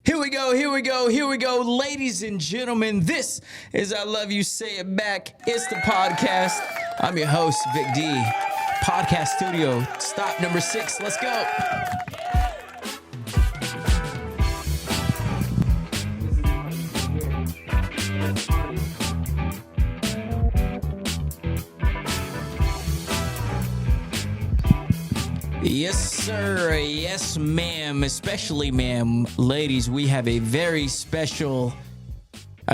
Here we go, ladies and gentlemen. This is I Love You, Say It Back. It's the podcast. I'm your host, Vic D. Podcast studio, stop number 6. Let's go. Yes, sir. Yes, ma'am. Especially, ma'am. Ladies, we have a very special...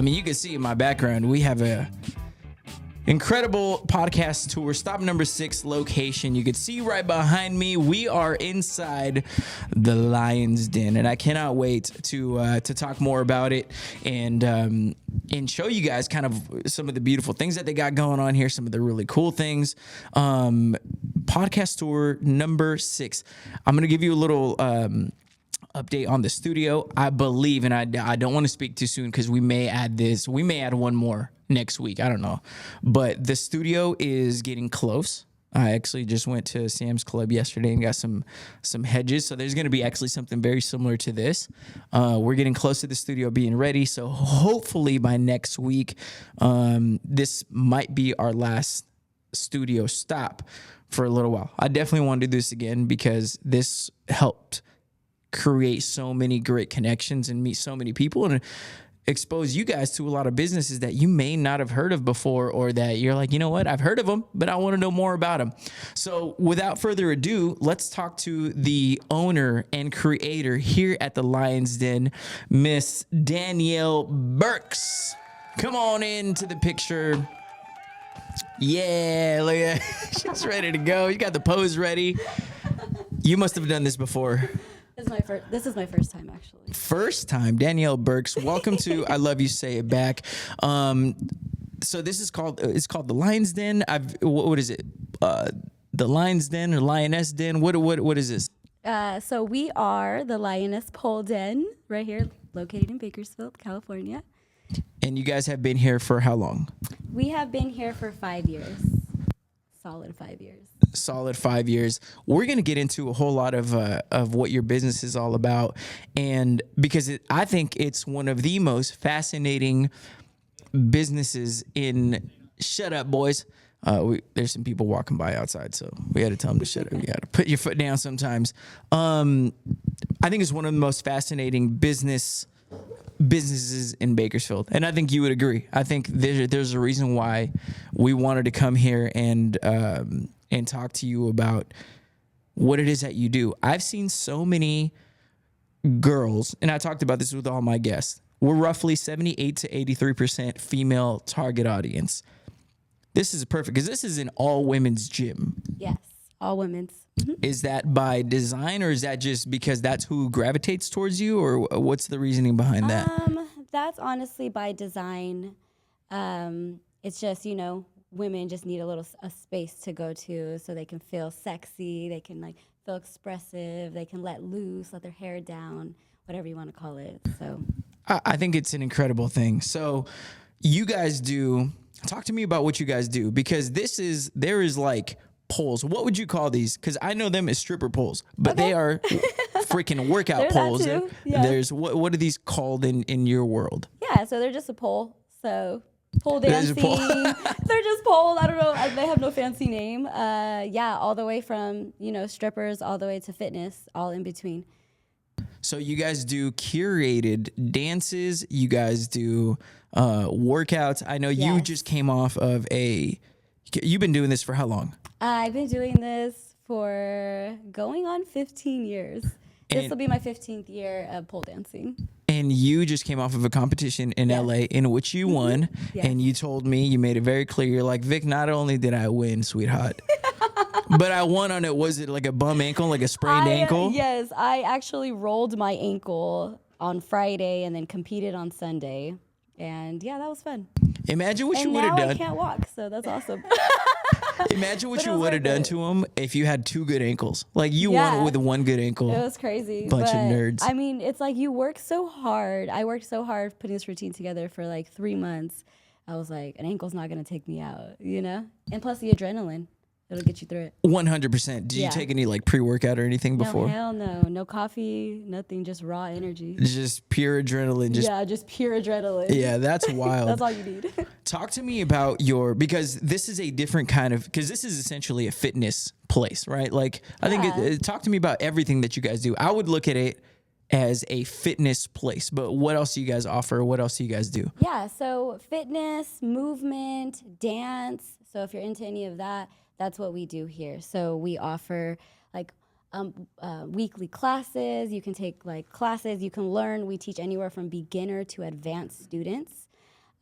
you can see in my background, we have a incredible podcast tour. Stop number 6 location. You can see right behind me, we are inside the Lioness Den. And I cannot wait to talk more about it and show you guys kind of some of the beautiful things that they got going on here, some of the really cool things. Podcast tour number 6. I'm going to give you a little update on the studio. I believe, and I don't want to speak too soon because we may add this. We may add one more next week. I don't know. But the studio is getting close. I actually just went to Sam's Club yesterday and got some hedges. So there's going to be actually something very similar to this. We're getting close to the studio being ready. So hopefully by next week, this might be our last studio stop for a little while. I definitely want to do this again because this helped create so many great connections and meet so many people and expose you guys to a lot of businesses that you may not have heard of before, or that you're like, you know what, I've heard of them, but I want to know more about them. So without further ado, let's talk to the owner and creator here at the Lioness Den, Miss Danielle Birks. Come on into the picture. Yeah, look at that. She's ready to go. You got the pose ready. You must have done this before. This is my first time, actually. First time. Danielle Birks, welcome to I Love You, Say It Back. So this is called, it's called the Lioness Den. What is it? The Lioness Den or Lioness Den? What is this? So we are the Lioness Pole Den right here, located in Bakersfield, California. And you guys have been here for how long? We have been here for 5 years. Solid 5 years. Solid 5 years. We're going to get into a whole lot of what your business is all about. And because I think it's one of the most fascinating businesses in... Shut up, boys. There's some people walking by outside, so we had to tell them to shut up. You got to put your foot down sometimes. I think it's one of the most fascinating businesses in Bakersfield, and I think you would agree. I think there's a reason why we wanted to come here and talk to you about what it is that you do. I've seen so many girls, and I talked about this with all my guests. We're roughly 78 to 83% female target audience. This is perfect because this is an all women's gym. Yes, all women's. Mm-hmm. Is that by design, or is that just because that's who gravitates towards you, or what's the reasoning behind that? That's honestly by design. It's just, women just need a space to go to so they can feel sexy, they can feel expressive, they can let loose, let their hair down, whatever you want to call it. So I think it's an incredible thing. So you guys talk to me about what you guys do, because there is poles. What would you call these? Because I know them as stripper poles, but okay. They are freaking workout poles. That too. Yeah. There's what are these called in your world? Yeah, so they're just a pole. So pole dancing. They're just poles. I don't know. They have no fancy name. All the way from strippers all the way to fitness, all in between. So you guys do curated dances. You guys do workouts. I know you just came off of You've been doing this for how long? I've been doing this for going on 15 years. This will be my 15th year of pole dancing. And you just came off of a competition in LA in which you won. Yes. And you told me, you made it very clear, you're like, Vic, not only did I win, sweetheart, but I won on it. Was it like a bum ankle, like a sprained ankle? Yes, I actually rolled my ankle on Friday and then competed on Sunday. And that was fun. Imagine what you would have done. And now I can't walk, so that's awesome. Imagine what you would have done to him if you had 2 good ankles. Like you won it with 1 good ankle. It was crazy. Bunch of nerds. It's like you work so hard. I worked so hard putting this routine together for 3 months. I was like, an ankle's not going to take me out, And plus the adrenaline. It'll get you through it. 100%. Did you take any like pre-workout or anything before? No, hell no. No coffee, nothing, just raw energy. Just pure adrenaline. Just pure adrenaline. Yeah, that's wild. That's all you need. Talk to me about because this is a different kind of, because this is essentially a fitness place, right? Like, I think, talk to me about everything that you guys do. I would look at it as a fitness place, but what else do you guys offer? What else do you guys do? Yeah, so fitness, movement, dance. So if you're into any of that, that's what we do here. So we offer like weekly classes. You can take like classes. You can learn. We teach anywhere from beginner to advanced students.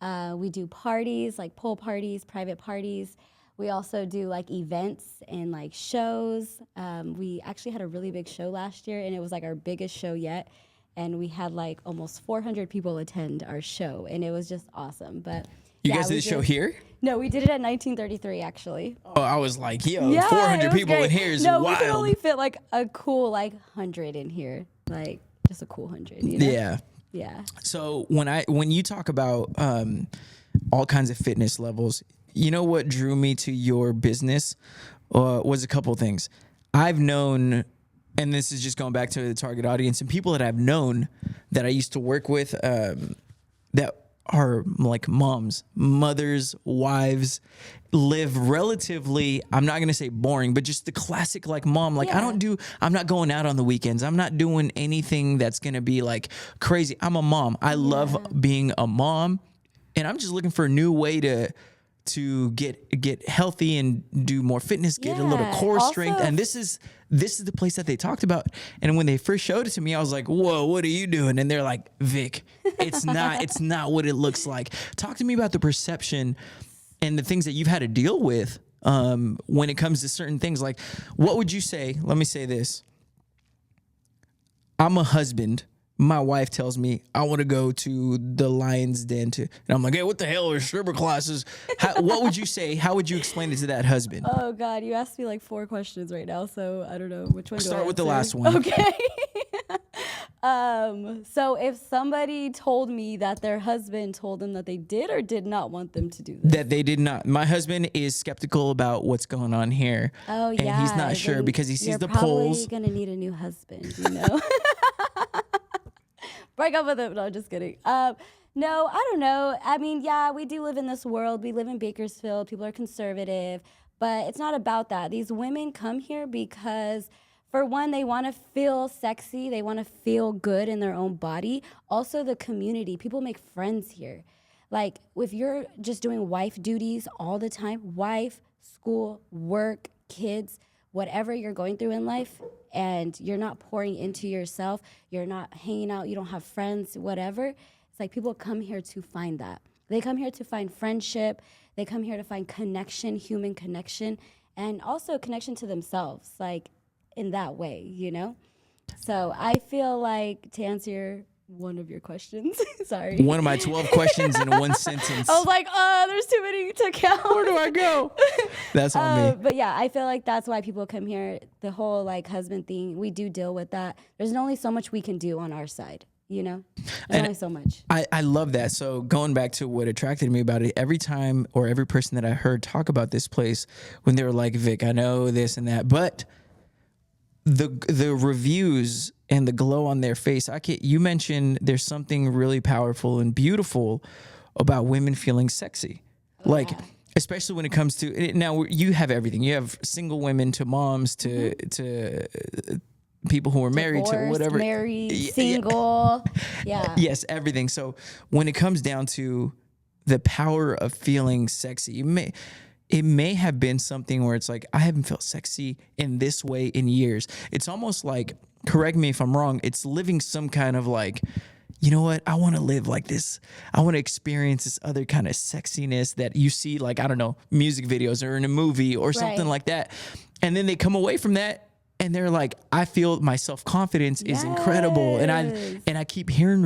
We do parties, like pool parties, private parties. We also do like events and like shows. We actually had a really big show last year, and it was like our biggest show yet. And we had like almost 400 people attend our show, and it was just awesome. But you guys did the show here? No, we did it at 1933 actually. Oh, I was like, yo, 400 people in here is wild. We could only fit like a cool like 100 in here, like just a cool 100. You know? Yeah. Yeah. So when you talk about all kinds of fitness levels, you know what drew me to your business was a couple things. I've known, and this is just going back to the target audience, and people that I've known that I used to work with that are like mothers, wives, live relatively, I'm not going to say boring, but just the classic like mom. Like I'm not going out on the weekends. I'm not doing anything that's going to be like crazy. I'm a mom. I love being a mom, and I'm just looking for a new way to get healthy and do more fitness, get a little core strength. And this is the place that they talked about. And when they first showed it to me, I was like, whoa, what are you doing? And they're like, Vic, it's not what it looks like. Talk to me about the perception and the things that you've had to deal with when it comes to certain things. Like, what would you say? Let me say this. I'm a husband. My wife tells me I want to go to the Lioness Den and I'm like, hey, what the hell are stripper classes? What would you say? How would you explain it to that husband? Oh God, you asked me like 4 questions right now, so I don't know which one. Start with the last one. Okay. So if somebody told me that their husband told them that they did or did not want them to do this. That they did not. My husband is skeptical about what's going on here. Oh yeah. And he's not sure because he sees the polls. You're probably gonna need a new husband, you know. Break up with him. No, just kidding. No, I don't know. I mean, yeah, we do live in this world. We live in Bakersfield. People are conservative, but it's not about that. These women come here because, for one, they want to feel sexy. They want to feel good in their own body. Also, the community. People make friends here. Like, if you're just doing wife duties all the time, wife, school, work, kids, whatever you're going through in life, and you're not pouring into yourself, you're not hanging out, you don't have friends, whatever, it's like people come here to find that. They come here to find friendship. They come here to find connection, human connection, and also connection to themselves, like in that way, you know? So I feel like, to answer one of your questions, sorry. One of my 12 questions in one sentence. I was like, there's too many to count. Where do I go? That's on me. But yeah, I feel like that's why people come here. The whole like husband thing, we do deal with that. There's only so much we can do on our side, you know? There's only so much. I love that. So going back to what attracted me about it, every time or every person that I heard talk about this place, when they were like, Vic, I know this and that, but the reviews and the glow on their face, you mentioned there's something really powerful and beautiful about women feeling sexy. Like, especially when it comes to, now you have everything. You have single women to moms to people who are married to whatever. Married, single. Yeah. Yes, everything. So when it comes down to the power of feeling sexy, it may have been something where it's like, I haven't felt sexy in this way in years. It's almost like, correct me if I'm wrong, it's living some kind of like, you know what? I want to live like this. I want to experience this other kind of sexiness that you see, like, I don't know, music videos or in a movie or something like that. And then they come away from that and they're like, I feel my self-confidence is incredible. And I keep hearing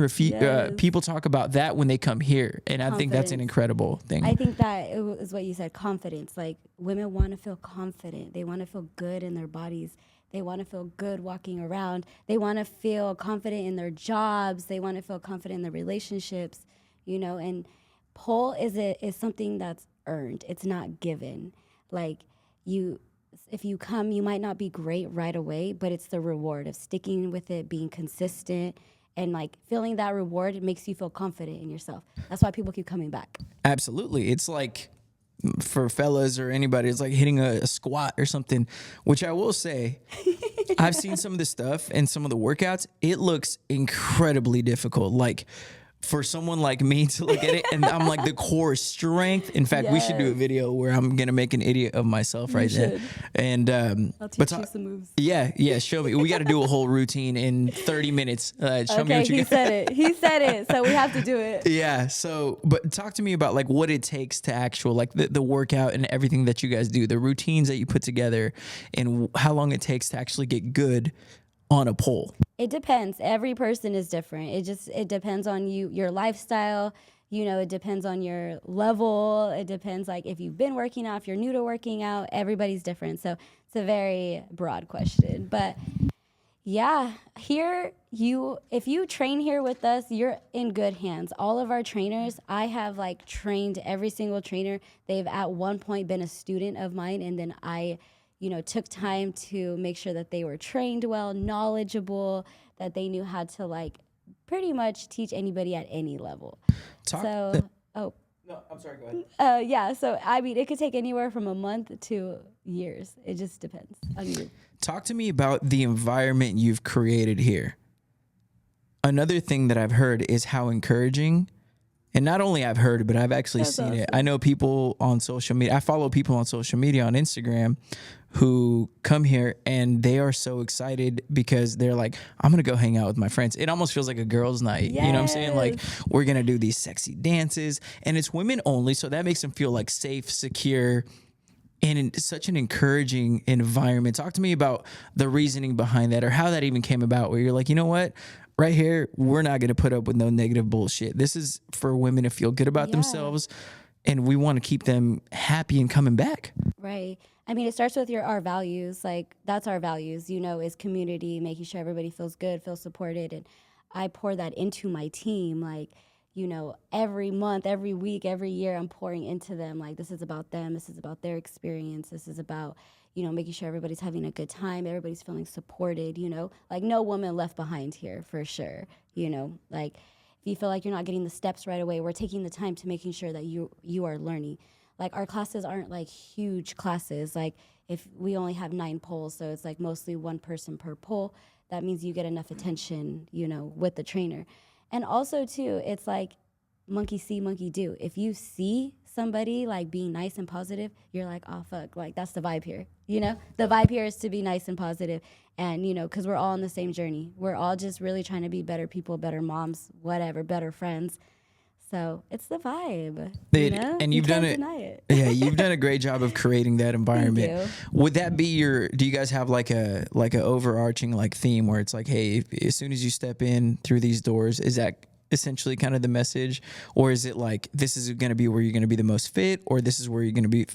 people talk about that when they come here. And I think that's an incredible thing. I think that is what you said, confidence. Like, women want to feel confident. They want to feel good in their bodies. They want to feel good walking around. They want to feel confident in their jobs. They want to feel confident in their relationships, you know. And pole is something that's earned. It's not given. Like, if you come, you might not be great right away, but it's the reward of sticking with it, being consistent, and like feeling that reward. It makes you feel confident in yourself. That's why people keep coming back. Absolutely. It's like for fellas or anybody, it's like hitting a squat or something, which I will say, I've seen some of the stuff and some of the workouts. It looks incredibly difficult. Like for someone like me to look at it and I'm like the core strength. In fact, we should do a video where I'm going to make an idiot of myself right there. And, I'll teach you some moves. Yeah. Show me. We got to do a whole routine in 30 minutes. Show me what you got. He said it. So we have to do it. Yeah. So, but talk to me about like what it takes to actual, like the workout and everything that you guys do, the routines that you put together and how long it takes to actually get good on a pole. It depends. Every person is different. It depends on your lifestyle. It depends on your level. It depends like if you've been working out, if you're new to working out, everybody's different. So it's a very broad question. But yeah, if you train here with us, you're in good hands. All of our trainers, I have like trained every single trainer. They've at one point been a student of mine, and then I took time to make sure that they were trained well, knowledgeable, that they knew how to like pretty much teach anybody at any level. No, I'm sorry, go ahead. Yeah, so I mean, it could take anywhere from a month to years. It just depends on you. Talk to me about the environment you've created here. Another thing that I've heard is how encouraging. And not only I've heard, but I've actually seen it. I know people on social media. I follow people on social media on Instagram who come here and they are so excited because they're like, I'm going to go hang out with my friends. It almost feels like a girls' night. Yes. You know what I'm saying? Like we're going to do these sexy dances and it's women only. So that makes them feel like safe, secure, and in such an encouraging environment. Talk to me about the reasoning behind that or how that even came about where you're like, you know what? Right here, we're not going to put up with no negative bullshit. This is for women to feel good about themselves, and we want to keep them happy and coming back. Right. I mean, it starts with our values. Like, that's our values, is community, making sure everybody feels good, feels supported. And I pour that into my team. Like, every month, every week, every year, I'm pouring into them. Like, this is about them. This is about their experience. This is about making sure everybody's having a good time, everybody's feeling supported, like no woman left behind here for sure, like if you feel like you're not getting the steps right away, we're taking the time to making sure that you are learning. Like our classes aren't like huge classes. Like if we only have 9 poles, so it's like mostly one person per pole, that means you get enough attention, with the trainer. And also too, it's like monkey see, monkey do. If you see somebody like being nice and positive, you're like, oh fuck, like that's the vibe here. The vibe here is to be nice and positive, and because we're all on the same journey. We're all just really trying to be better people, better moms, whatever, better friends. So it's the vibe. And you've done it. Yeah, you've done a great job of creating that environment. Thank you. Would that be do you guys have like a overarching like theme where it's like, hey, as soon as you step in through these doors, is that essentially kind of the message, or is it like this is going to be where you're going to be the most fit, or this is where you're going to be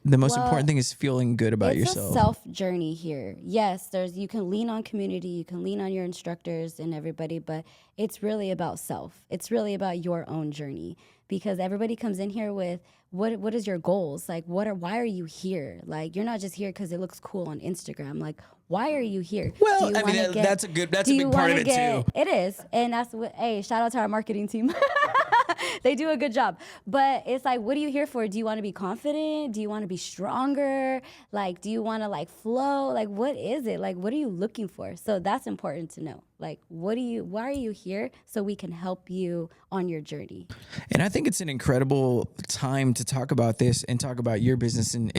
the most important thing is feeling good about yourself? It's a self journey here. Yes, you can lean on community, you can lean on your instructors and everybody, but it's really about self. It's really about your own journey, because everybody comes in here with what is your goals? Like why are you here? Like you're not just here because it looks cool on Instagram. Like why are you here? Well, that's a big part of it too. It is. And that's shout out to our marketing team. They do a good job. But it's like, what are you here for? Do you want to be confident? Do you want to be stronger? Like, do you want to like flow? Like, what is it? Like, what are you looking for? So that's important to know. Like, why are you here? So we can help you on your journey. And I think it's an incredible time to talk about this and talk about your business. And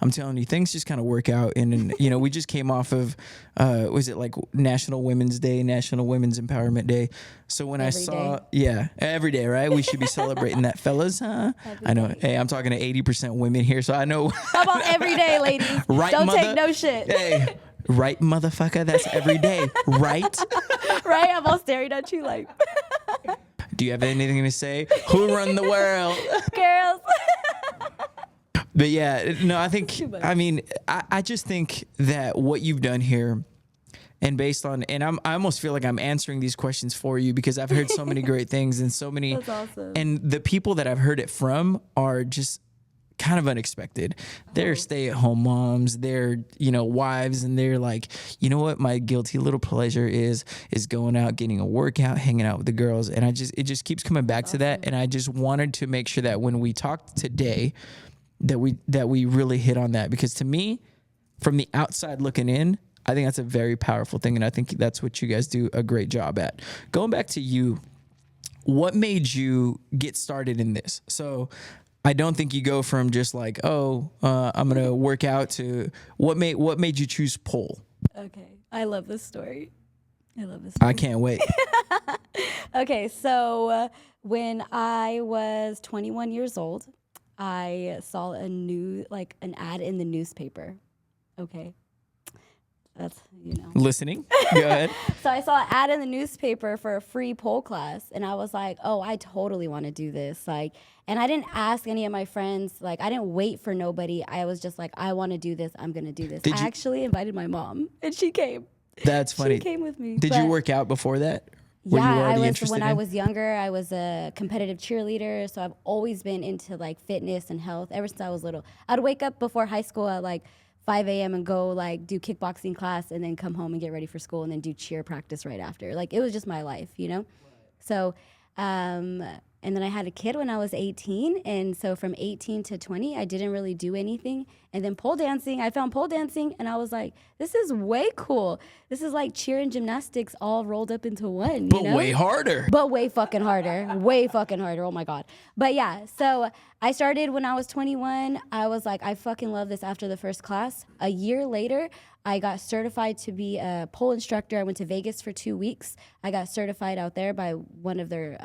I'm telling you, things just kind of work out. And we just came off of, was it like National Women's Day, National Women's Empowerment Day? So when every day, right? We should be celebrating that, fellas, huh? I know. Hey, I'm talking to 80% women here, so I know. How about every day, ladies? Right, Don't take no shit. Hey, right, motherfucker? That's every day, right? Right? I'm all staring at you like. Do you have anything to say? Who run the world? Girls. But yeah, no, I just think that what you've done here, and based on, and I almost feel like I'm answering these questions for you because I've heard so many great things and so many. That's awesome. And the people that I've heard it from are just kind of unexpected. They're stay-at-home moms, they're, you know, wives, and they're like, you know what my guilty little pleasure is going out, getting a workout, hanging out with the girls. And it just keeps coming back to that. And I just wanted to make sure that when we talked today that we really hit on that, because to me, from the outside looking in, I think that's a very powerful thing, and I think that's what you guys do a great job at. Going back to you, what made you get started in this? So I don't think you go from just like, I'm gonna work out, to what made you choose pole? Okay, I love this story. I can't wait. Okay, so when I was 21 years old, I saw an ad in the newspaper. Okay. That's, you know. Listening. Go ahead. So I saw an ad in the newspaper for a free pole class, and I was like, oh, I totally want to do this. Like, and I didn't ask any of my friends. Like, I didn't wait for nobody. I was just like, I want to do this. I'm going to do this. I actually invited my mom, and she came. That's funny. She came with me. Did you work out before that? Yeah, I was younger, I was a competitive cheerleader, so I've always been into like fitness and health ever since I was little. I'd wake up before high school at like 5 a.m. and go like do kickboxing class, and then come home and get ready for school, and then do cheer practice right after. Like, it was just my life, you know? So, and then I had a kid when I was 18. And so from 18 to 20, I didn't really do anything. And then pole dancing, I found pole dancing, and I was like, this is way cool. This is like cheer and gymnastics all rolled up into one, but you know? way harder. But way fucking harder. Way fucking harder. Oh my God. But yeah, so I started when I was 21. I was like, I fucking love this after the first class. A year later, I got certified to be a pole instructor. I went to Vegas for 2 weeks. I got certified out there by one of their,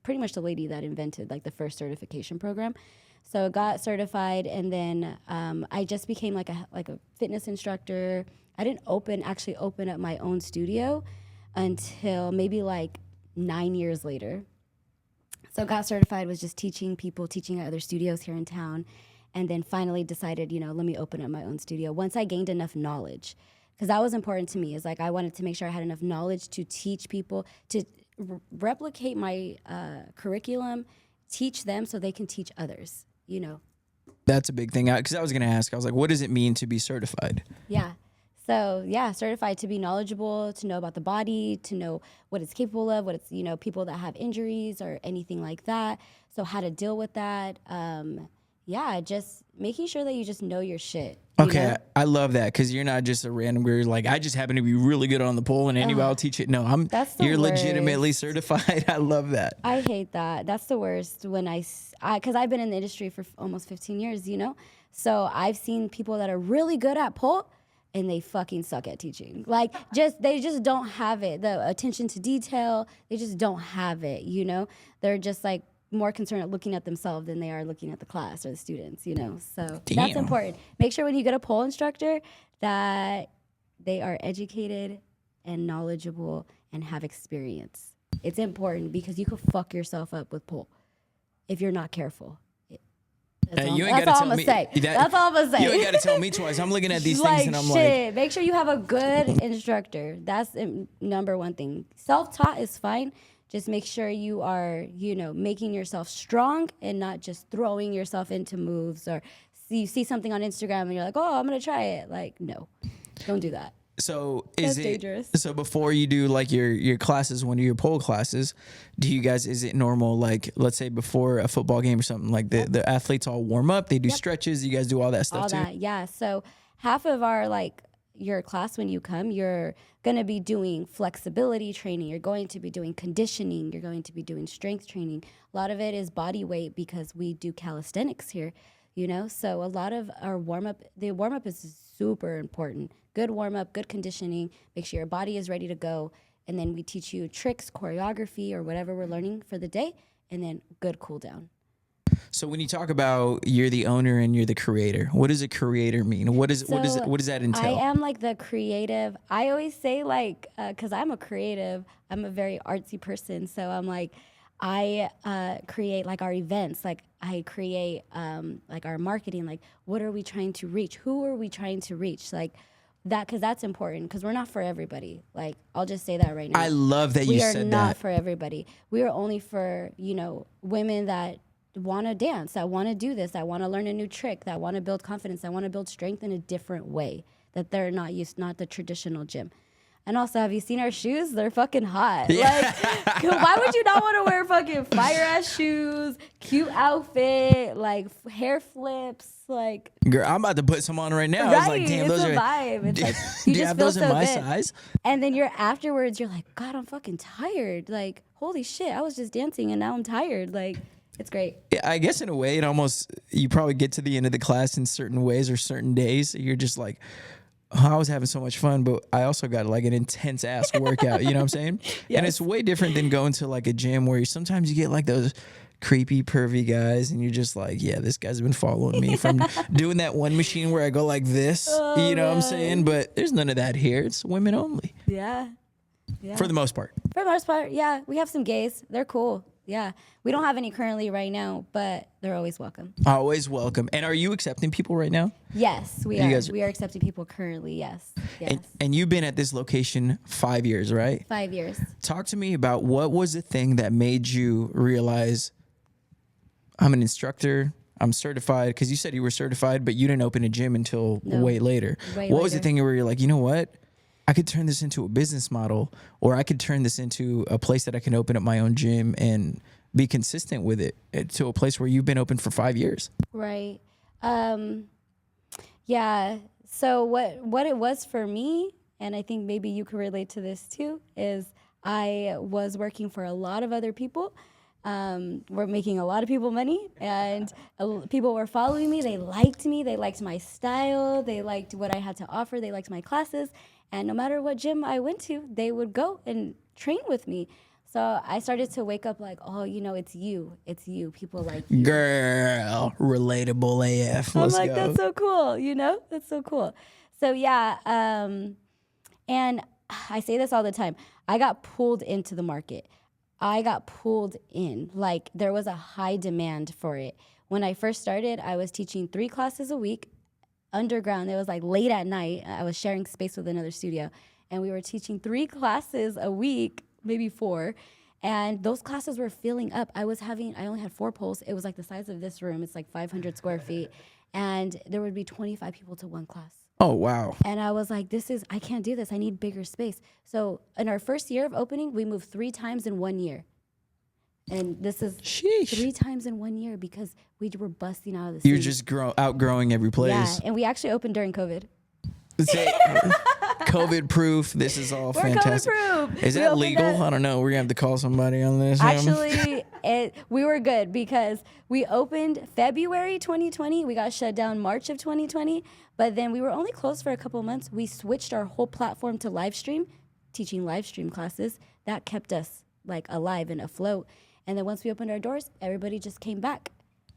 pretty much the lady that invented like the first certification program. So I got certified, and then I just became like a fitness instructor. I didn't actually open up my own studio until maybe like 9 years later. So got certified, was just teaching people, teaching at other studios here in town, and then finally decided, you know, let me open up my own studio. Once I gained enough knowledge, because that was important to me, is like I wanted to make sure I had enough knowledge to teach people, to replicate my curriculum, teach them so they can teach others, you know. That's a big thing, because I was going to ask, I was like, what does it mean to be certified? Yeah. So yeah, certified to be knowledgeable, to know about the body, to know what it's capable of, what it's, you know, people that have injuries or anything like that. So how to deal with that. Yeah, just making sure that you just know your shit. Okay, know? I love that, because you're not just a random girl. Like, I just happen to be really good on the pole, and anybody will teach it. No, you're legitimately certified. I love that. I hate that. That's the worst. When because I've been in the industry for almost 15 years, you know. So I've seen people that are really good at pole, and they fucking suck at teaching. Like, they just don't have it. The attention to detail, they just don't have it, you know. They're just like more concerned at looking at themselves than they are looking at the class or the students, you know. So that's important. Make sure when you get a pole instructor that they are educated and knowledgeable and have experience. It's important, because you could fuck yourself up with pole if you're not careful. That's all I'm gonna say. That's all I'm gonna say. You ain't got to tell me twice. I'm looking at these things and I'm like, make sure you have a good instructor. That's the number one thing. Self-taught is fine. Just make sure you are, you know, making yourself strong and not just throwing yourself into moves, or you see something on Instagram and you're like, oh, I'm gonna try it. Like, no, don't do that. So that's dangerous. So before you do like your classes, one of your pole classes, is it normal, like, let's say before a football game or something, like the athletes all warm up, they do stretches, you guys do all that stuff too? Yeah. So half of your class, when you come, you're going to be doing flexibility training, you're going to be doing conditioning, you're going to be doing strength training. A lot of it is body weight, because we do calisthenics here, you know. So a lot of our the warm-up is super important. Good warm-up, good conditioning, make sure your body is ready to go, and then we teach you tricks, choreography, or whatever we're learning for the day, and then good cool down. So when you talk about you're the owner and you're the creator, what does a creator mean? What does that entail? I am like the creative. I always say, like, because I'm a creative, I'm a very artsy person. So I'm like, I create like our events, like I create like our marketing, like what are we trying to reach? Who are we trying to reach? Like that, because that's important, because we're not for everybody. Like, I'll just say that right now. I love that you said that. We are not for everybody. We are only for, you know, women that want to dance, that want to do this, that want to learn a new trick, that want to build confidence, that want to build strength in a different way that they're not the traditional gym. And also, have you seen our shoes? They're fucking hot. Yeah. Like, why would you not want to wear fucking fire-ass shoes, cute outfit, like hair flips, like... Girl, I'm about to put some on right now. Right, I was like, damn, it's those a are... vibe. It's like, Do you you just have feel those in so my good. size? And then afterwards, you're like, God, I'm fucking tired. Like, holy shit, I was just dancing and now I'm tired. Like, it's great. I guess in a way, you probably get to the end of the class in certain ways or certain days. You're just like... I was having so much fun, but I also got like an intense ass workout. You know what I'm saying? Yes. And it's way different than going to like a gym where sometimes you get like those creepy, pervy guys, and you're just like, yeah, this guy's been following me from doing that one machine where I go like this. Oh, you know what I'm saying? But there's none of that here. It's women only. Yeah. For the most part. For the most part, yeah. We have some gays. They're cool. Yeah. We don't have any currently right now, but they're always welcome. Always welcome. And are you accepting people right now? Yes, we are. We are accepting people currently, yes. And you've been at this location 5 years, right? 5 years. Talk to me about what was the thing that made you realize I'm an instructor, I'm certified, because you said you were certified, but you didn't open a gym until way later. What was the thing where you're like, you know what? I could turn this into a business model, or I could turn this into a place that I can open up my own gym and be consistent with it to a place where you've been open for 5 years. Right. Yeah. So what it was for me, and I think maybe you could relate to this too, is I was working for a lot of other people. We're making a lot of people money, and people were following me. They liked me. They liked my style. They liked what I had to offer. They liked my classes. And no matter what gym I went to, they would go and train with me. So I started to wake up like, oh, it's you. It's you. People like you. Girl, relatable AF. I'm like, that's so cool. That's so cool. So yeah, and I say this all the time. I got pulled into the market. I got pulled in. Like, there was a high demand for it. When I first started, I was teaching 3 classes a week. Underground, it was like late at night. I was sharing space with another studio, and we were teaching 3 classes a week, maybe 4, and those classes were filling up. I only had 4 poles. It was like the size of this room. It's like 500 square feet, and there would be 25 people to one class. Oh, wow. And I was like, I can't do this. I need bigger space. So in our first year of opening, we moved 3 times in 1 year. And this is 3 times in 1 year because we were busting out of the city. You're just outgrowing every place. Yeah, and we actually opened during COVID. COVID proof. This is all fantastic. COVID proof. Is that legal? I don't know. We're going to have to call somebody on this. Actually, we were good because we opened February 2020. We got shut down March of 2020. But then we were only closed for a couple of months. We switched our whole platform to live stream, teaching live stream classes. That kept us like alive and afloat. And then once we opened our doors, everybody just came back.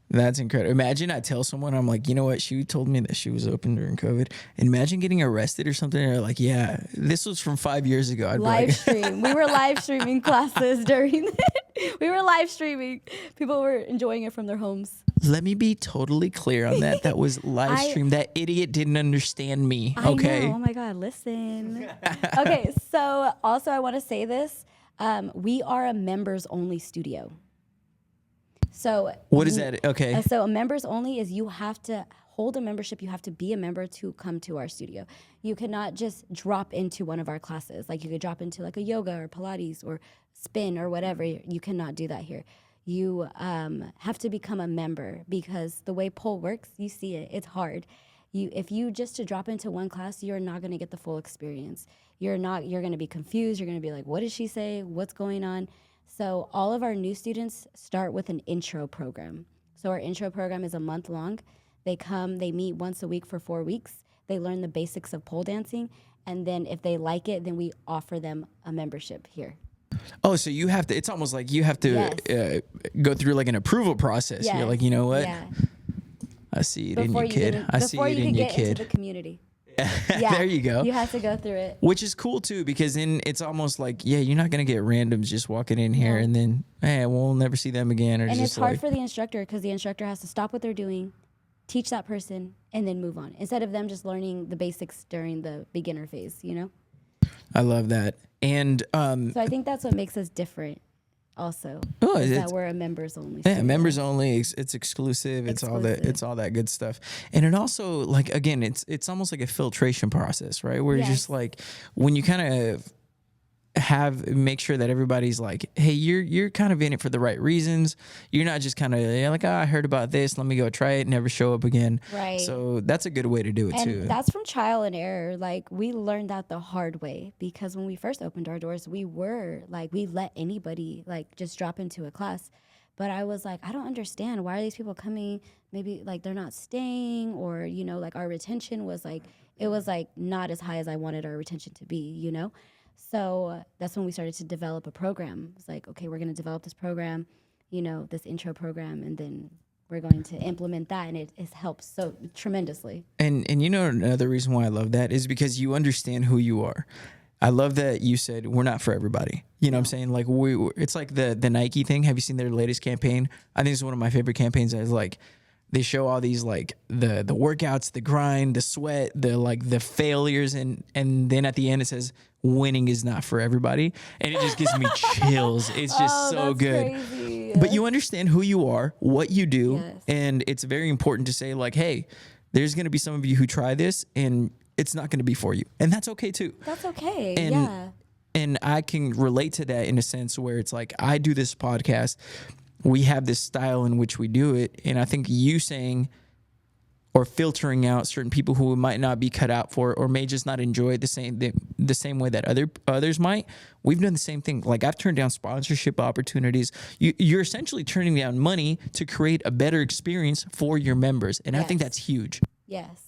That's incredible. Imagine I tell someone, I'm like, you know what? She told me that she was open during COVID. Imagine getting arrested or something. And they're like, yeah, this was from 5 years ago. I'd live stream. We were live streaming classes during it. We were live streaming. People were enjoying it from their homes. Let me be totally clear on that. That was live stream. That idiot didn't understand me. Okay. I know. Oh my God, listen. Okay, so also I want to say this. We are a members only studio. So what is that? Okay. So a members only is you have to hold a membership. You have to be a member to come to our studio. You cannot just drop into one of our classes. Like you could drop into like a yoga or Pilates or spin or whatever. You cannot do that here. You have to become a member because the way pole works, you see it. It's hard. If you just to drop into one class, you're not going to get the full experience. You're going to be confused. You're going to be like, what did she say? What's going on? So all of our new students start with an intro program. So our intro program is a month long. They meet once a week for 4 weeks. They learn the basics of pole dancing. And then if they like it, then we offer them a membership here. Oh, so you have to, it's almost like you have to go through like an approval process. Yes. You're like, you know what? Yeah. I see it in your kid. I see it in your kid. Before you can get into the community. Yeah, there you go. You have to go through it. Which is cool too, because then it's almost like, you're not going to get randoms just walking in here and then, we'll never see them again. And it's hard for the instructor because the instructor has to stop what they're doing, teach that person, and then move on. Instead of them just learning the basics during the beginner phase, I love that. And so I think that's what makes us different. also. Oh, Is that it's, we're a members only. yeah, studio. members only. It's exclusive. It's all that good stuff. And it also, like, again, it's almost like a filtration process, right? Where you're just Yes. like, when you kind of make sure that everybody's like, hey, you're kind of in it for the right reasons. You're not just kind of like, oh, I heard about this, let me go try it, never show up again. Right. So that's a good way to do it And too. that's from trial and error. Like, we learned that the hard way, because when we first opened our doors, we let anybody like just drop into a class. But I was like, I don't understand. Why are these people coming? Maybe like they're not staying, or, you know, like our retention was like, it was like not as high as I wanted our retention to be, you know? So that's when we started to develop a program. It's like, okay, we're going to develop this program, you know, this intro program, and then we're going to implement that, and it helps so tremendously. And you know, another reason why I love that is because you understand who you are. I love that you said we're not for everybody. You know what I'm saying? Like, it's like the Nike thing. Have you seen their latest campaign? I think it's one of my favorite campaigns. Is like, they show all these like the workouts, the grind, the sweat, the failures, and then at the end it says winning is not for everybody, and it just gives me chills. It's just so that's good. Crazy. But you understand who you are, what you do, Yes. and it's very important to say like, hey, there's going to be some of you who try this and it's not going to be for you, and that's okay too. That's okay. And, yeah. And I can relate to that in a sense where it's like, I do this podcast, we have this style in which we do it, and I think you saying or filtering out certain people who might not be cut out for it, or may just not enjoy it the same way that others might. We've done the same thing. Like, I've turned down sponsorship opportunities. You're essentially turning down money to create a better experience for your members, and I think that's huge. Yes.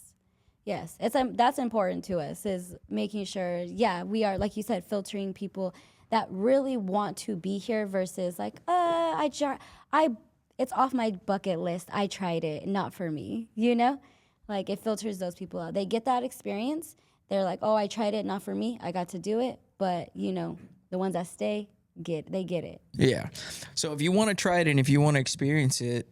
That's important to us, is making sure, we are, like you said, filtering people that really want to be here versus like, it's off my bucket list. I tried it, not for me, you know? Like, it filters those people out. They get that experience. They're like, oh, I tried it, not for me. I got to do it. But, you know, the ones that stay, they get it. Yeah. So if you want to try it and if you want to experience it,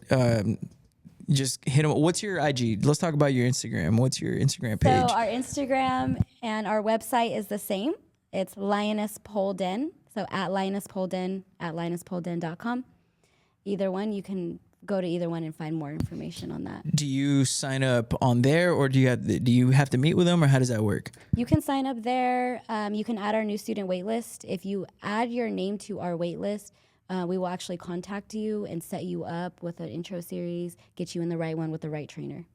just hit them. What's your IG? Let's talk about your Instagram. What's your Instagram page? So our Instagram and our website is the same. It's Lioness Pole Den. So at Lioness Pole Den, at lionesspolleden.com. Either one, you can go to either one and find more information on that. Do you sign up on there, or do you have to meet with them, or how does that work? You can sign up there. You can add our new student wait list. If you add your name to our wait list, we will actually contact you and set you up with an intro series, get you in the right one with the right trainer.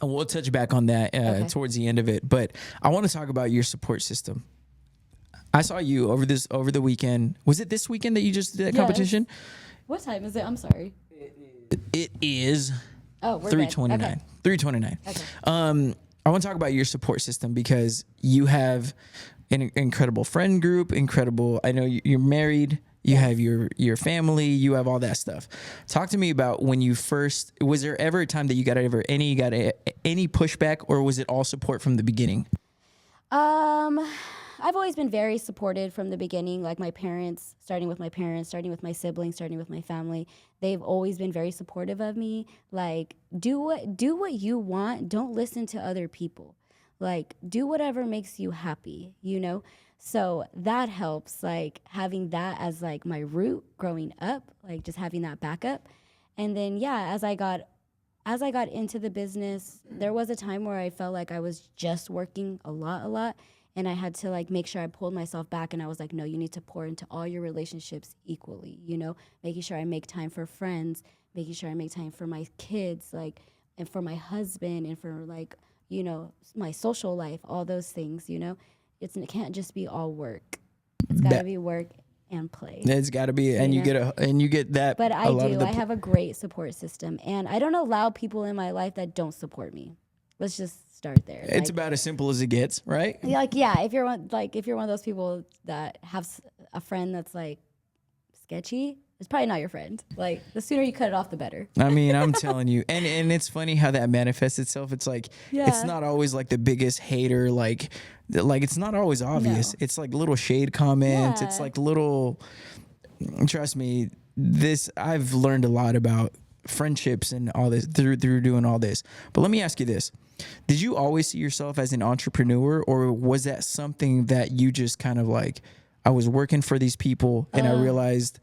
And we'll touch back on that towards the end of it. But I want to talk about your support system. I saw you over the weekend. Was it this weekend that you just did that competition? What time is it? I'm sorry. It is 3:29. Okay. 3:29. Okay. I want to talk about your support system because you have an incredible friend group. I know you're married. You have your family. You have all that stuff. Talk to me about when you first. Was there ever a time that you got any pushback, or was it all support from the beginning? I've always been very supported from the beginning. Like, my parents, starting with my siblings, starting with my family, they've always been very supportive of me. Like, do what you want. Don't listen to other people. Like, do whatever makes you happy, you know? So that helps, like, having that as like my root growing up, like just having that backup. And then, as I got into the business, there was a time where I felt like I was just working a lot. And I had to like make sure I pulled myself back, and I was like, no, you need to pour into all your relationships equally, you know, making sure I make time for friends, making sure I make time for my kids, like, and for my husband, and for like, you know, my social life, all those things, you know. It can't just be all work. It's got to be work and play. It's got to be, and you get that. But I have a great support system, and I don't allow people in my life that don't support me. Let's just start there. It's about as simple as it gets, right? If you're one of those people that have a friend that's like sketchy, it's probably not your friend. Like, the sooner you cut it off, the better. I mean, I'm telling you. And it's funny how that manifests itself. It's like, it's not always like the biggest hater. Like it's not always obvious. No. It's like little shade comments. Yeah. It's like little, trust me, I've learned a lot about friendships and all this through doing all this. But let me ask you this. Did you always see yourself as an entrepreneur, or was that something that you just kind of like, I was working for these people, and I realized,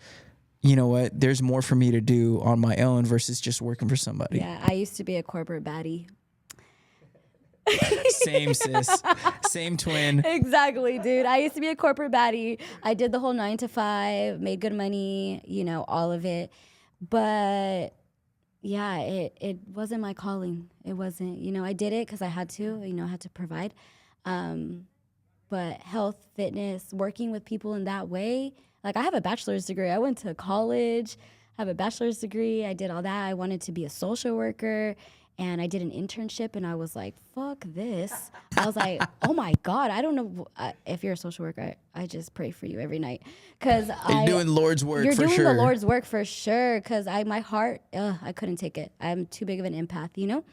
you know what, there's more for me to do on my own versus just working for somebody. Yeah, I used to be a corporate baddie. Same, sis. Same twin. Exactly, dude. I used to be a corporate baddie. I did the whole 9 to 5, made good money, you know, all of it. But yeah, it wasn't my calling. It wasn't, you know, I did it because I had to, you know, I had to provide. But health, fitness, working with people in that way, like I have a bachelor's degree. I went to college, I have a bachelor's degree. I did all that. I wanted to be a social worker. And I did an internship, and I was like, fuck this. I was like, oh, my God. I don't know. If you're a social worker, I just pray for you every night. You're doing Lord's work for sure. You're doing the Lord's work for sure, because my heart, I couldn't take it. I'm too big of an empath, you know?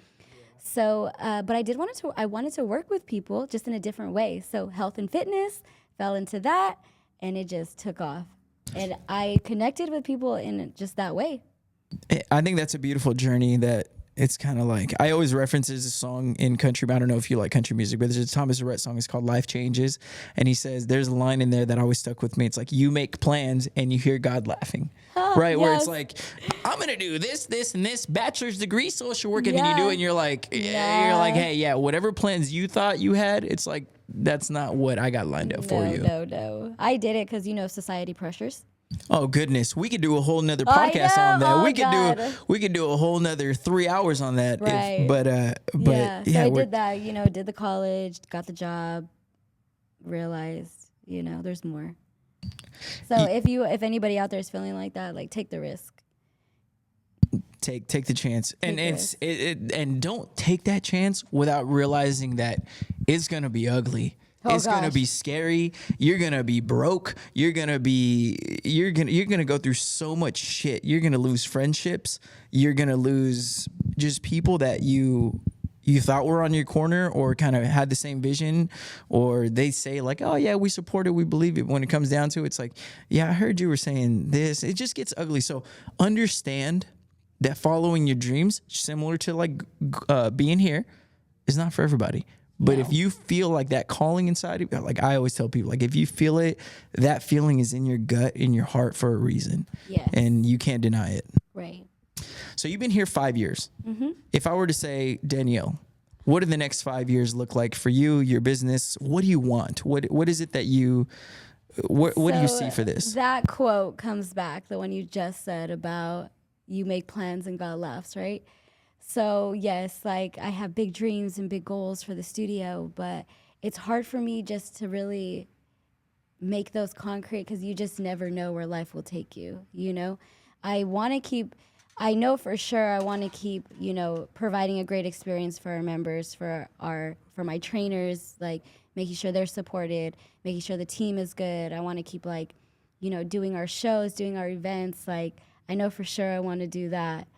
So, but I wanted to work with people just in a different way. So health and fitness fell into that, and it just took off. And I connected with people in just that way. I think that's a beautiful journey that it's kind of like, I always reference this song in country, but I don't know if you like country music, but there's a Thomas Rhett song. It's called Life Changes. And he says, there's a line in there that always stuck with me. It's like, you make plans and you hear God laughing, right? Yes. Where it's like, I'm going to do this, this, and this bachelor's degree social work. And then you do it and you're like, hey, yeah, whatever plans you thought you had, it's like, that's not what I got lined up for you. No. I did it because, you know, society pressures. Oh goodness, we could do a whole nother podcast on that. We could do a whole nother 3 hours on that. Right. So I did that, you know, did the college, got the job, realized, you know, there's more. So if anybody out there is feeling like that, like take the risk. Take the chance. And don't take that chance without realizing that it's gonna be ugly. It's gonna be scary. You're gonna be broke. You're gonna go through so much shit. You're gonna lose friendships. You're gonna lose just people that you thought were on your corner or kind of had the same vision, or they say like, oh yeah, we support it, we believe it. When it comes down to it, it's like, yeah, I heard you were saying this. It just gets ugly. So understand that following your dreams, similar to like being here, is not for everybody. But if you feel like that calling inside of you, like I always tell people, like if you feel it, that feeling is in your gut, in your heart for a reason. Yes. And you can't deny it. Right. So you've been here 5 years. Mm-hmm. If I were to say, Danielle, what do the next 5 years look like for you, your business? What do you want? What is it that what do you see for this? That quote comes back, the one you just said about you make plans and God laughs, right? So yes, like I have big dreams and big goals for the studio, but it's hard for me just to really make those concrete because you just never know where life will take you, you know? I know for sure I want to keep, you know, providing a great experience for our members, for my trainers, like making sure they're supported, making sure the team is good. I want to keep like, you know, doing our shows, doing our events. Like I know for sure I want to do that.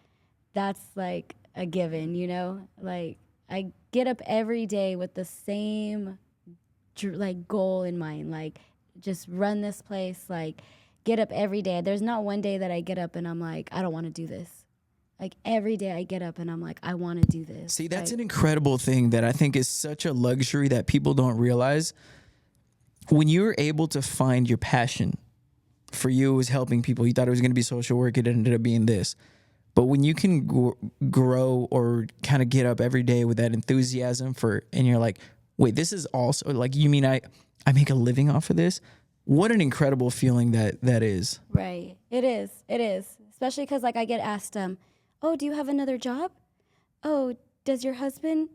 That's like a given, you know? Like I get up every day with the same like goal in mind, like just run this place, like get up every day. There's not one day that I get up and I'm like, I don't want to do this. Like every day I get up and I'm like, I want to do this. See, that's an incredible thing that I think is such a luxury that people don't realize. When you're able to find your passion, for you it was helping people. You thought it was going to be social work. It ended up being this. But when you can grow or kind of get up every day with that enthusiasm and you're like, wait, this is also like, you mean I make a living off of this? What an incredible feeling that is. Right. It is. Especially because like I get asked, oh, do you have another job? Oh, does your husband?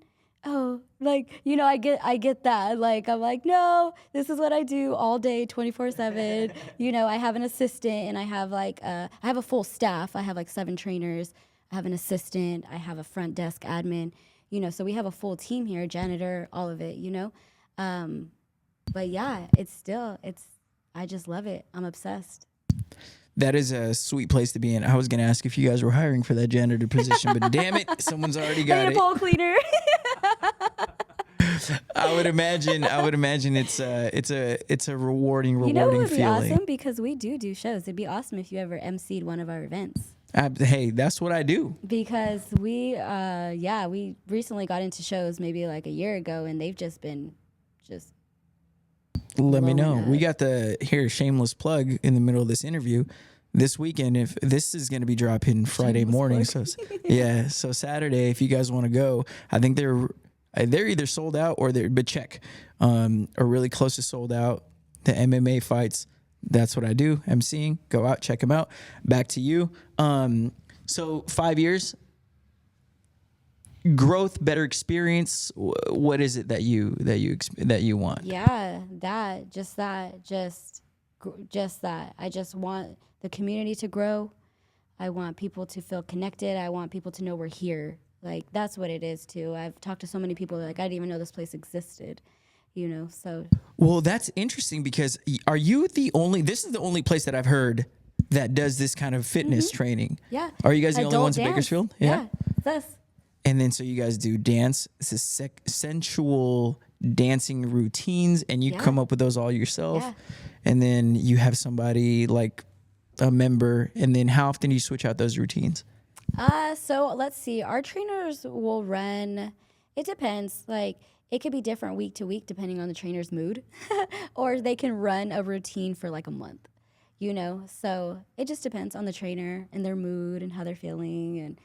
Oh, like, you know, I get that. Like, I'm like, no, this is what I do all day, 24/7. You know, I have an assistant and I have like, I have a full staff. I have like 7 trainers. I have an assistant. I have a front desk admin, you know, so we have a full team here, janitor, all of it, you know? But yeah, I just love it. I'm obsessed. That is a sweet place to be in. I was going to ask if you guys were hiring for that janitor position, but damn it, someone's already got it. I need a pole cleaner. I would imagine it's a rewarding feeling. You know, it would be awesome because we do shows. It'd be awesome if you ever emceed one of our events. Hey, that's what I do. Because we recently got into shows maybe like a year ago, and they've just been Let me blowing know. We up. got the here shameless plug in the middle of this interview. This weekend, if this is going to be dropping Friday Shameless morning, plug. so yeah, so Saturday, if you guys want to go, I think they're either sold out or but check, are really close to sold out. The MMA fights, that's what I do. emceeing. Go out, check them out. Back to you. So 5 years, growth, better experience. What is it that you want? Yeah, just that. I just want the community to grow. I want people to feel connected. I want people to know we're here. Like, that's what it is too. I've talked to so many people like, I didn't even know this place existed, so. Well, that's interesting because are you this is the only place that I've heard that does this kind of fitness training. Yeah. Are you guys the only Adult ones in dance. Bakersfield? Yeah. It's us. And then so you guys do dance, this is sensual dancing routines, and you Yeah. come up with those all yourself. Yeah. And then you have somebody like a member, and then how often do you switch out those routines? So let's see. Our trainers will run, it depends. Like, it could be different week to week depending on the trainer's mood, or they can run a routine for like a month, So it just depends on the trainer and their mood and how they're feeling and,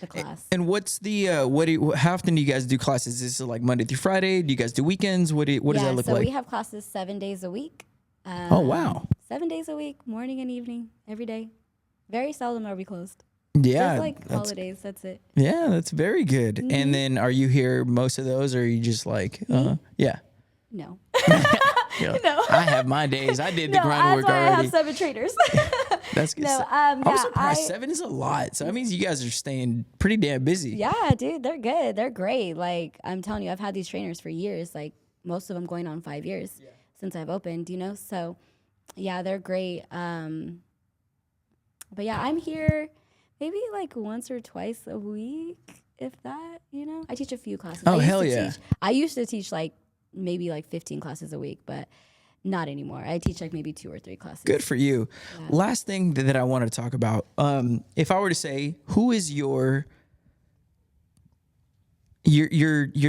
the class. And what's the how often do you guys do classes? Is it like Monday through Friday? Do you guys do weekends? What does that look so like? we have classes 7 days a week. Oh, wow. 7 days a week, morning and evening, every day. Very seldom are we closed. Yeah, Just like holidays, that's it. yeah, that's very good. Mm-hmm. And then are you here most of those, or are you just like, yeah? No. Yeah. No. I have my days. I did the groundwork that's why I already. have 7 trainers. That's good. No, I'm yeah, surprised 7 is a lot. So that means you guys are staying pretty damn busy. Yeah, dude, they're good. They're great. Like, I'm telling you, I've had these trainers for years, like most of them going on 5 years since I've opened, So, yeah, they're great. But yeah, I'm here maybe like once or twice a week, if that, I teach a few classes. Oh, hell yeah. I used to teach like maybe like 15 classes a week, but not anymore. I teach like maybe 2 or 3 classes. Good for you. Yeah. Last thing that I want to talk about. If I were to say, who is you're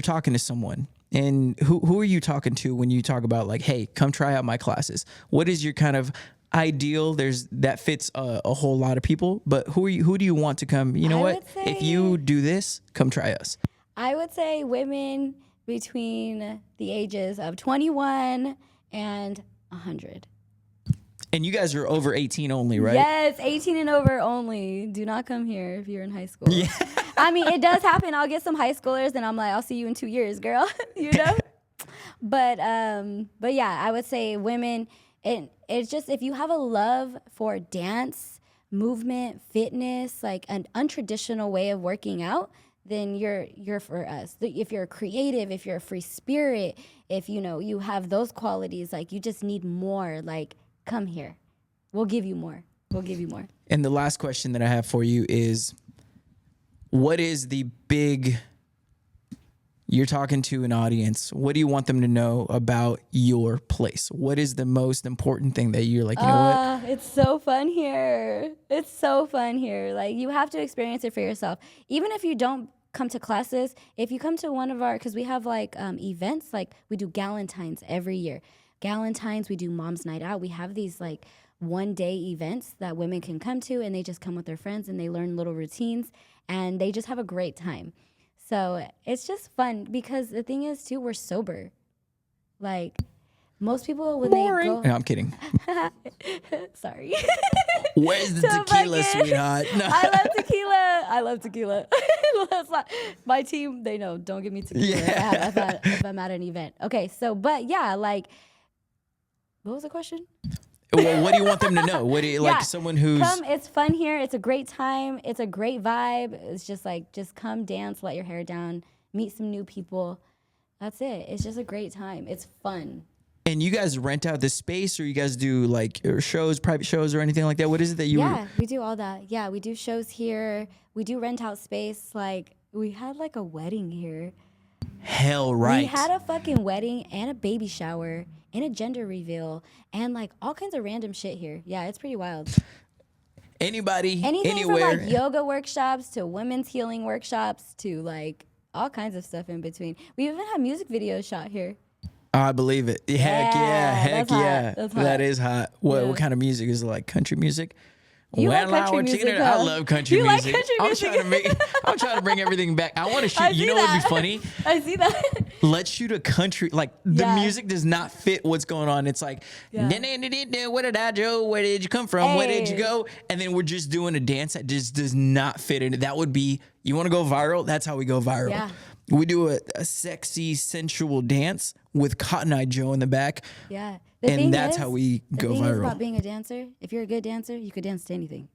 talking to someone, and who are you talking to when you talk about like, hey, come try out my classes? What is your kind of ideal? That fits a whole lot of people, but who do you want to come? You know what? If you do this, come try us. I would say women between the ages of 21 and 100. And you guys are over 18 only, right? Yes, 18 and over only. Do not come here if you're in high school. Yeah. I mean, it does happen. I'll get some high schoolers and I'm like, I'll see you in 2 years, girl. But yeah, I would say women. It's just, if you have a love for dance, movement, fitness, like an untraditional way of working out, then you're for us. If you're creative, if you're a free spirit, if you have those qualities, like you just need more, like come here. We'll give you more. And the last question that I have for you is, what is the big, you're talking to an audience, what do you want them to know about your place? What is the most important thing that you're like, you know what? It's so fun here. Like, you have to experience it for yourself. Even if you don't come to classes, if you come to one of our, because we have like events, like we do Galentine's every year. We do Mom's Night Out. We have these like 1-day events that women can come to, and they just come with their friends and they learn little routines and they just have a great time. So it's just fun because the thing is too, we're sober. Like, most people when Boring. they go, No, I'm kidding. Sorry. Where's the tequila, sweetheart? No. I love tequila. That's not, my team, they know, don't give me tequila if I'm at an event. Okay, so, but yeah, like, what was the question? Well, what do you want them to know? What do you like? Someone who's come? It's fun here. It's a great time. It's a great vibe. It's just like, just come dance, let your hair down, meet some new people. That's it. It's just a great time. It's fun. And you guys rent out the space, or you guys do like shows, private shows, or anything like that? What is it that you? Yeah, we do all that. Yeah, we do shows here. We do rent out space. Like, we had like a wedding here. Hell right. We had a fucking wedding and a baby shower and a gender reveal and like all kinds of random shit here. Yeah, it's pretty wild. Anything from anywhere. like yoga workshops to women's healing workshops to like all kinds of stuff in between. We even had music videos shot here. I believe it. Heck yeah. Heck that's hot. yeah. That's hot. That is hot. What kind of music is it? Like country music? You like country music, huh? I love country You like music. country music? I'm trying to bring everything back. I want to shoot. I You see know what would that. be funny? I see that. Let's shoot a country. Like the Yeah. music does not fit what's going on. It's like, Yeah. what did I do? Where did you come from? Where did you Hey. go? And then we're just doing a dance that just does not fit in. That would be, you want to go viral? That's how we go viral. Yeah. We do a sexy, sensual dance with Cotton Eye Joe in the back. Yeah. And that's how we go The thing is viral. about being a dancer, if you're a good dancer, you could dance to anything.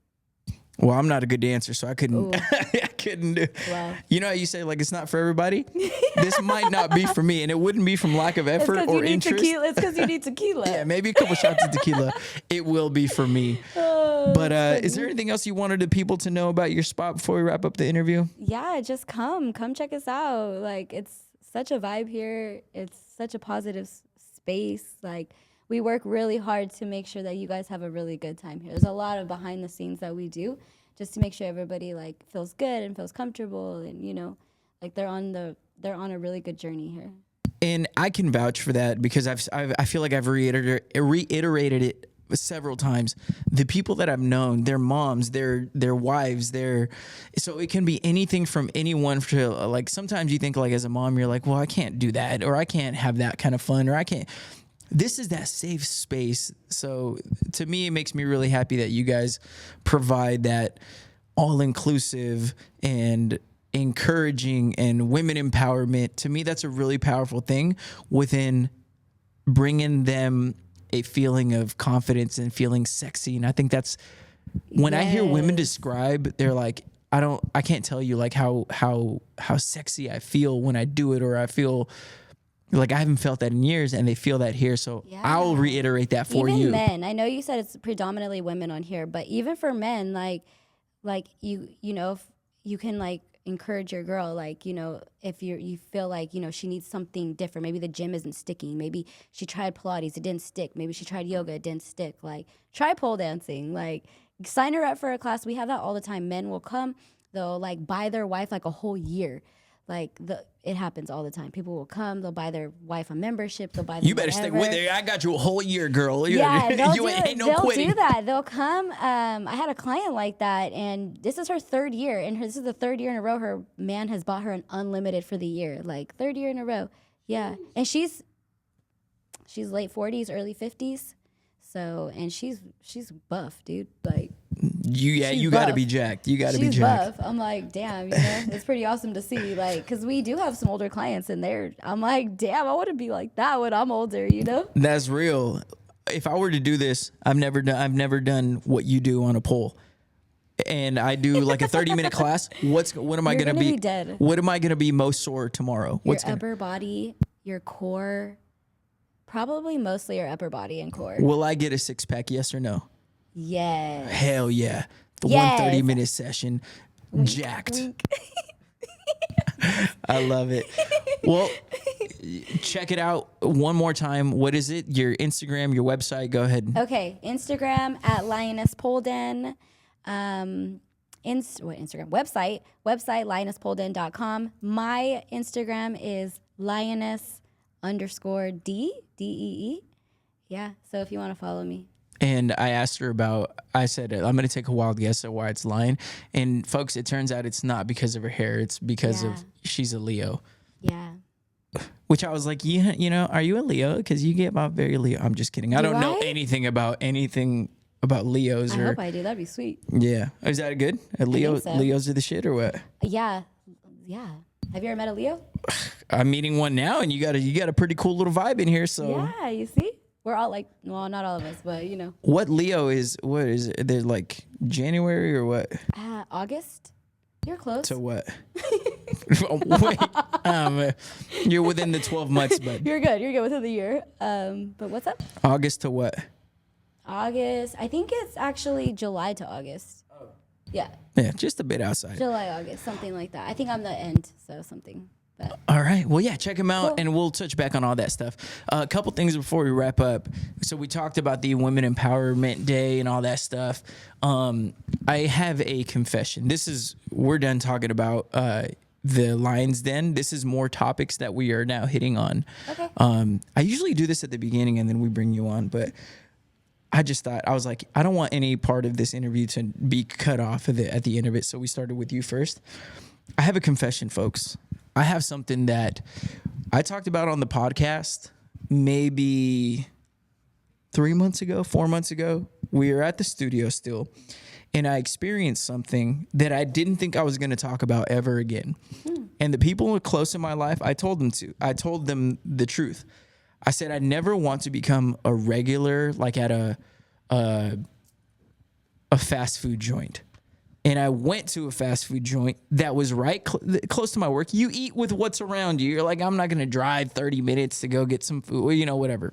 Well, I'm not a good dancer, so I couldn't. Ooh. I couldn't do. Wow. You know how you say like it's not for everybody. This might not be for me, and it wouldn't be from lack of It's effort because or you need interest. tequila. It's because you need tequila. Yeah, maybe a couple shots of tequila. It will be for me. But is there anything else you wanted the people to know about your spot before we wrap up the interview? Yeah, just come check us out. Like, it's such a vibe here. It's such a positive space. Like, we work really hard to make sure that you guys have a really good time here. There's a lot of behind the scenes that we do just to make sure everybody like feels good and feels comfortable, and you know, like they're on a really good journey here. And I can vouch for that because I feel like I've reiterated it several times. The people that I've known, their moms, their wives, so it can be anything from anyone to like, sometimes you think like as a mom, you're like, well, I can't do that, or I can't have that kind of fun, or I can't. This is that safe space. So to me, it makes me really happy that you guys provide that all-inclusive and encouraging and women empowerment. To me, that's a really powerful thing within bringing them a feeling of confidence and feeling sexy. And I think that's when I hear women describe, they're like, I can't tell you like how sexy I feel when I do it, or I feel like I haven't felt that in years, and they feel that here. So I'll reiterate that for even you. Men, I know you said it's predominantly women on here, but even for men, like you know, if you can like encourage your girl, like, you know, if you feel like, you know, she needs something different. Maybe the gym isn't sticking. Maybe she tried Pilates, it didn't stick. Maybe she tried yoga, it didn't stick. Like, try pole dancing. Like, sign her up for a class. We have that all the time. Men will come, they'll like buy their wife like a whole year. Like, it happens all the time. People will come, they'll buy their wife a membership, they'll buy them You better stick with it. I got you a whole year, girl. Yeah, they'll ain't no they'll quitting. do that. They'll come. I had a client like that, and this is her third year, and this is the third year in a row her man has bought her an unlimited for the year. Like, third year in a row. Yeah, and she's late 40s, early 50s. So, and she's buff, dude. Like, you got to be jacked. You got to be she's jacked. buff. I'm like, damn, you know, it's pretty awesome to see. Like, because we do have some older clients in there. I'm like, damn, I want to be like that when I'm older, you know? That's real. If I were to do this, I've never done what you do on a pole. And I do like a 30-minute class. What am I You're going to gonna be? be dead. What am I going to be most sore tomorrow? Your upper body, your core, probably mostly your upper body and core. Will I get a six-pack, yes or no? Yes. Hell yeah. The Yes. 1 30-minute session. Jacked. Wink. I love it. Well, check it out one more time. What is it? Your Instagram, your website. Go ahead. Okay, Instagram at Lioness Pole Den. Instagram? Website lionesspoledin.com. My Instagram is lioness_D, D-E-E. Yeah, so if you want to follow me. And I asked her I said, I'm going to take a wild guess at why it's lion. And folks, it turns out it's not because of her hair. It's because of she's a Leo. Yeah. Which I was like, yeah, you know, are you a Leo? Because you get about very Leo. I'm just kidding. I don't know I? anything about Leos. I hope I do. That'd be sweet. Yeah. Is that good? think so. Leos are the shit or what? Yeah. Yeah. Have you ever met a Leo? I'm meeting one now, and you got a pretty cool little vibe in here. So Yeah, you see? We're all like, well, not all of us, but you know. what Leo is? What is it? They're like January or what? August? You're close. To what? Oh, wait, you're within the 12 months, but You're good. You're good within the year. But what's up? August to what? August. I think it's actually July to August. Oh. Yeah. Yeah, just a bit outside. July, August, something like that. I think I'm the end, so something. But All right. Well, yeah, check them out, Cool. and we'll touch back on all that stuff. A couple things before we wrap up. So we talked about the Women Empowerment Day and all that stuff. I have a confession. We're done talking about the Lion's Den. This is more topics that we are now hitting on. Okay. I usually do this at the beginning and then we bring you on, but I just thought, I was like, I don't want any part of this interview to be cut off at the end of it. So we started with you first. I have a confession, folks. I have something that I talked about on the podcast maybe 4 months ago. We were at the studio still, and I experienced something that I didn't think I was going to talk about ever again. And the people close in my life, I told them the truth. I said, I never want to become a regular, like at a fast food joint. And I went to a fast food joint that was right close to my work. You eat with what's around you. You're like, I'm not going to drive 30 minutes to go get some food, whatever.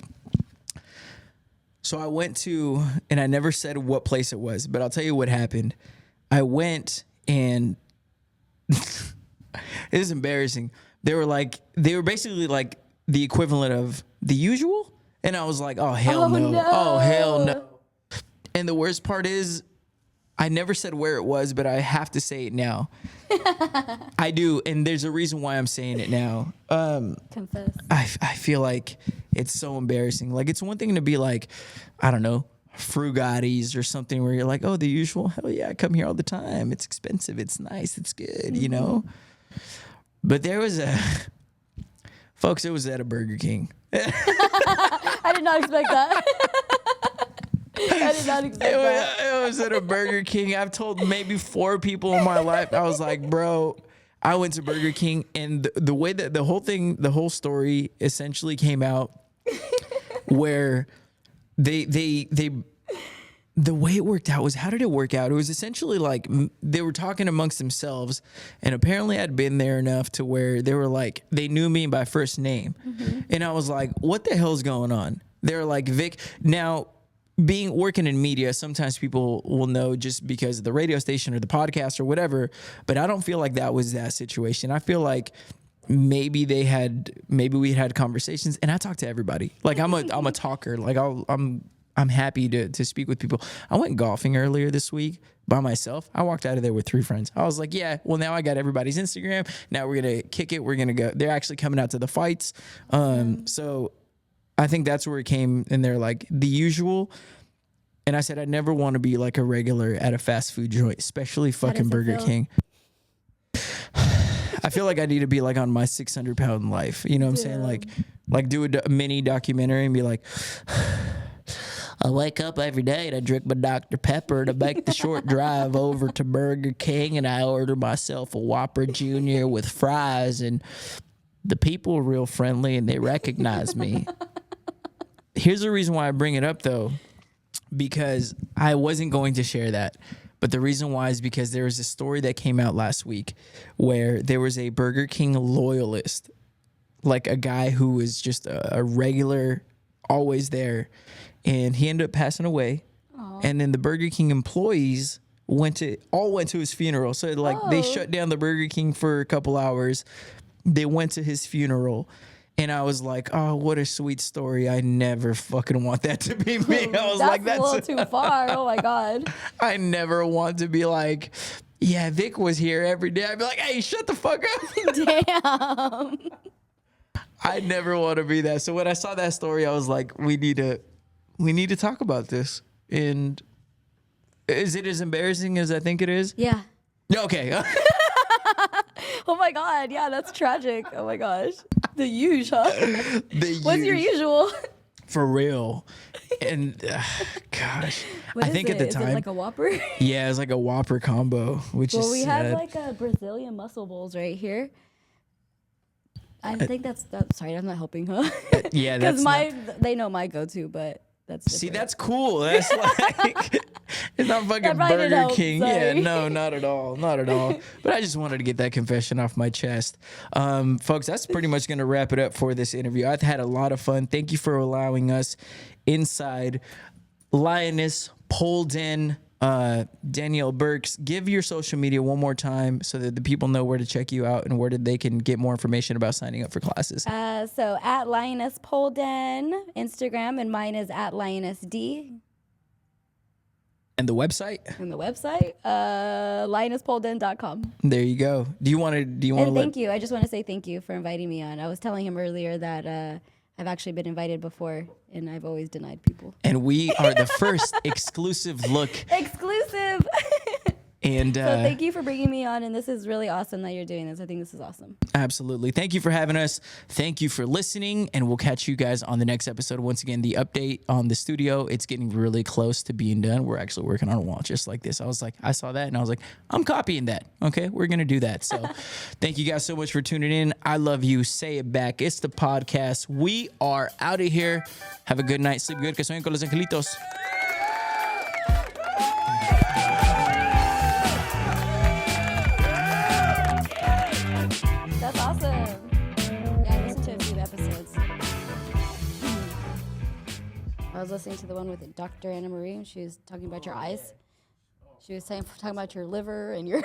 So I went to, and I never said what place it was, but I'll tell you what happened. I went and it is embarrassing. They were basically like the equivalent of The Usual. And I was like, oh, hell no. Oh, hell no. And the worst part is, I never said where it was, but I have to say it now. I do, and there's a reason why I'm saying it now. Confess. I feel like it's so embarrassing. Like, it's one thing to be like, I don't know, Frugati's or something where you're like, oh, The Usual? Hell yeah, I come here all the time. It's expensive. It's nice. It's good, But there was folks, it was at a Burger King. I did not expect that. I did not expect that. It was at a Burger King. I've told maybe 4 people in my life. I was like, bro, I went to Burger King, and the way that the whole story essentially came out, where they the way it worked out was, how did it work out? It was essentially like they were talking amongst themselves, and apparently I'd been there enough to where they were like, they knew me by first name. And I was like, what the hell's going on? They were like, Vic, now, working in media, sometimes people will know just because of the radio station or the podcast or whatever, but I don't feel like that was that situation. I feel like maybe we had conversations, and I talk to everybody. Like, I'm a talker. Like, I'm happy to speak with people. I went golfing earlier this week by myself. I walked out of there with 3 friends. I was like, yeah, well, now I got everybody's Instagram. Now we're going to kick it. We're going to go. They're actually coming out to the fights. So I think that's where it came, and they're like, The Usual. And I said, I never want to be like a regular at a fast food joint, especially fucking Burger King. I feel like I need to be like on my 600-pound life. You know what I'm saying? Like do a mini documentary and be like, I wake up every day and I drink my Dr. Pepper to make the short drive over to Burger King, and I order myself a Whopper Jr. with fries, and the people are real friendly and they recognize me. Here's the reason why I bring it up, though, because I wasn't going to share that. But the reason why is because there was a story that came out last week where there was a Burger King loyalist, like a guy who was just a regular, always there, and he ended up passing away. Aww. And then the Burger King employees went to his funeral. So they shut down the Burger King for a couple hours. They went to his funeral. And I was like, oh, what a sweet story. I never fucking want that to be me. I was like, that's a little too far. Oh, my God. I never want to be like, yeah, Vic was here every day. I'd be like, hey, shut the fuck up. Damn. I never want to be that. So when I saw that story, I was like, we need to talk about this. And is it as embarrassing as I think it is? Yeah. Okay. Oh, my God. Yeah, that's tragic. Oh, my gosh. The usual. What's your usual? For real. And gosh, I think at the time, is it like a Whopper? Yeah, it's like a Whopper combo, which is we sad. have like a Brazilian muscle bowls right here. I think that's sorry, I'm not helping, huh? Yeah, that's they know my go-to, but that's different. See, that's cool. That's like it's not fucking Burger King. Sorry. Yeah, no, not at all. Not at all. But I just wanted to get that confession off my chest. Folks, that's pretty much going to wrap it up for this interview. I've had a lot of fun. Thank you for allowing us inside Lioness Pole Den. Danielle Birks, give your social media one more time so that the people know where to check you out and where they can get more information about signing up for classes. So at Lioness Pole Den, Instagram, and mine is at Lioness D. And the website? And the website, lionesspollden.com. There you go. Do you want to And thank you. I just want to say thank you for inviting me on. I was telling him earlier that I've actually been invited before, and I've always denied people. And we are the first exclusive look. Exclusive. And so thank you for bringing me on, and this is really awesome that you're doing this. I think this is awesome. Absolutely. Thank you for having us. Thank you for listening, and we'll catch you guys on the next episode. Once again, the update on the studio, it's getting really close to being done. We're actually working on a wall just like this. I saw that, and I was like, I'm copying that. Okay, we're going to do that. So thank you guys so much for tuning in. I love you. Say it back. It's the podcast. We are out of here. Have a good night. Sleep good. Que sueñen con los angelitos. That's awesome. Yeah, I listened to a few episodes. I was listening to the one with Dr. Anna Marie, and she was talking about your eyes. She was talking about your liver and your